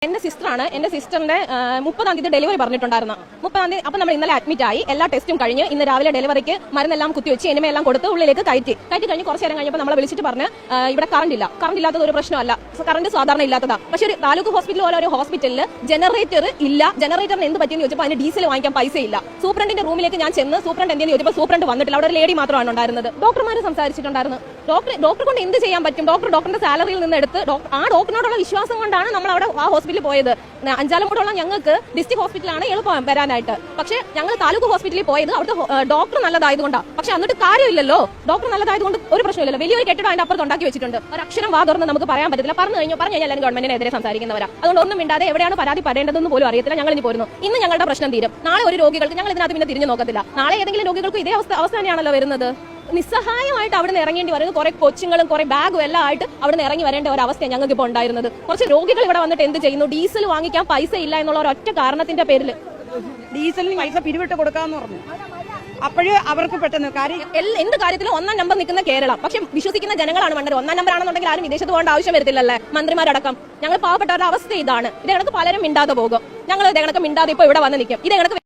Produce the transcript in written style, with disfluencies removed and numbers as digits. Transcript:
എന്റെ സിസ്റ്ററാണ്. എന്റെ സിസ്റ്ററിന്റെ 30-ാം തീയതി ഡെലിവറി പറഞ്ഞിട്ടുണ്ടായിരുന്നു. 30-ാം തീയതി അപ്പോൾ നമ്മൾ ഇന്നലെ അഡ്മിറ്റ് ആയി. എല്ലാ ടെസ്റ്റും കഴിഞ്ഞ് ഇന്ന് രാവിലെ ഡെലിവറിക്ക് മരുന്നെല്ലാം കുത്തിവെച്ച് എല്ലാം കൊടുത്ത് ഉള്ളിലേക്ക് കയറ്റി കഴിഞ്ഞ് കുറച്ച് നേരം കഴിഞ്ഞപ്പോൾ നമ്മളെ വിളിച്ചിട്ട് പറഞ്ഞ് ഇവിടെ കറണ്ട് ഇല്ലാത്തത് ഒരു പ്രശ്നമല്ല, കറണ്ട് സാധാരണ ഇല്ലാത്തതാ. പക്ഷേ ഒരു താലൂക്ക് ഹോസ്പിറ്റൽ പോലെ ഒരു ഹോസ്പിറ്റലിൽ ജനറേറ്റർ ഇല്ല. ജനറേറ്ററിന് എന്ത് പറ്റിയെന്ന് ചോദിച്ചപ്പോൾ അതിന് ഡീസൽ വാങ്ങിക്കാൻ പൈസ ഇല്ല. സൂപ്രണ്ടിന്റെ റൂമിലേക്ക് ഞാൻ ചെന്ന് സൂപ്രണ്ട് എന്തെന്ന് ചോദിച്ചപ്പോൾ സൂപ്രണ്ട് വന്നിട്ടില്ല. അവിടെ ഒരു ലേഡി മാത്രമാണ് ഉണ്ടായിരുന്നത്. ഡോക്ടർമാർ സംസാരിച്ചിട്ടുണ്ടായിരുന്നു. ഡോക്ടർ കൊണ്ട് എന്ത് ചെയ്യാൻ പറ്റും? ഡോക്ടറിന്റെ സാലറിയിൽ നിന്ന് എടുത്ത് ആ ഡോക്ടറിനോടുള്ള വിശ്വാസം കൊണ്ടാണ് നമ്മൾ അവിടെ ആ ഹോസ്പിറ്റലിൽ പോയത്. അഞ്ചാലമൂടുള്ള ഞങ്ങൾക്ക് ഡിസ്ട്രിക്ട് ഹോസ്പിറ്റലാണ് എളുപ്പം വരാനായിട്ട്. പക്ഷേ ഞങ്ങൾ താലൂക്ക് ഹോസ്പിറ്റലിൽ പോയത് അവിടുത്തെ ഡോക്ടർ നല്ലതായതുകൊണ്ടാണ്. പക്ഷെ എന്നിട്ട് കാര്യമില്ലല്ലോ. ഡോക്ടർ നല്ലതായതുകൊണ്ട് ഒരു പ്രശ്നമില്ലല്ലോ. വലിയൊരു കെട്ടിടം അതിന്റെ അപ്പുറത്ത് ഉണ്ടാക്കി വെച്ചിട്ടുണ്ട്. ഒരു അക്ഷരം വാ തുറന്ന് നമുക്ക് പറയാൻ പറ്റില്ല. പറഞ്ഞു കഴിഞ്ഞാൽ എല്ലാവരും ഗവൺമെന്റിനെതിരെ സംസാരിക്കുന്നവരാ. അതുകൊണ്ട് ഒന്നും മിണ്ടാതെ എവിടെയാണ് പരാതി പറയേണ്ടതെന്ന് പോലും അറിയത്തില്ല. ഞങ്ങൾ ഇനി പോരുന്നു. ഇന്ന് ഞങ്ങളുടെ പ്രശ്നം തീരും. നാളെ ഒരു രോഗികൾക്ക് ഞങ്ങൾ ഇതിനകത്ത് പിന്നെ തിരിഞ്ഞു നോക്കത്തില്ല. നാളെ ഏതെങ്കിലും രോഗികൾക്ക് ഇതേ അവസ്ഥ തന്നെയാണല്ലോ വരുന്നത്. നിസ്സഹായമായിട്ട് അവിടെ നിന്ന് ഇറങ്ങേണ്ടി വരുന്നത്. കുറെ കൊച്ചുങ്ങളും കുറെ ബാഗും എല്ലാം ആയിട്ട് അവിടെ നിന്ന് ഇറങ്ങി വരേണ്ട ഒരു അവസ്ഥയാണ് ഞങ്ങൾക്ക് ഇപ്പോൾ ഉണ്ടായിരുന്നത്. കുറച്ച് രോഗികൾ ഇവിടെ വന്നിട്ട് എന്ത് ചെയ്യുന്നു? ഡീസൽ വാങ്ങിക്കാൻ പൈസ ഇല്ല എന്നുള്ള ഒരൊറ്റ കാരണത്തിന്റെ പേരിൽ ഡീസലിന് പൈസ പിരിവിട്ട് കൊടുക്കാന്ന് പറഞ്ഞു. അപ്പോഴേ അവർക്ക് പെട്ടെന്ന് എന്ത് കാര്യത്തിലും 1-ാം നമ്പർ നിൽക്കുന്ന കേരളം. പക്ഷെ വിശ്വസിക്കുന്ന ജനങ്ങളാണ് വേണ്ടത്. 1-ാം നമ്പർ ആണെന്നുണ്ടെങ്കിൽ ആരും വിദേശത്ത് പോകേണ്ട ആവശ്യം വരത്തില്ലല്ലേ? മന്ത്രിമാരടക്കം ഞങ്ങൾ പാവപ്പെട്ടവരുടെ അവസ്ഥ ഇതാണ്. ഇത് കണക്ക് പലരും മിണ്ടാതെ പോകും. ഞങ്ങൾ ഇത് കണക്ക് മിണ്ടാതെ ഇപ്പൊ ഇവിടെ വന്ന് നിൽക്കും. ഇത് കണക്ക്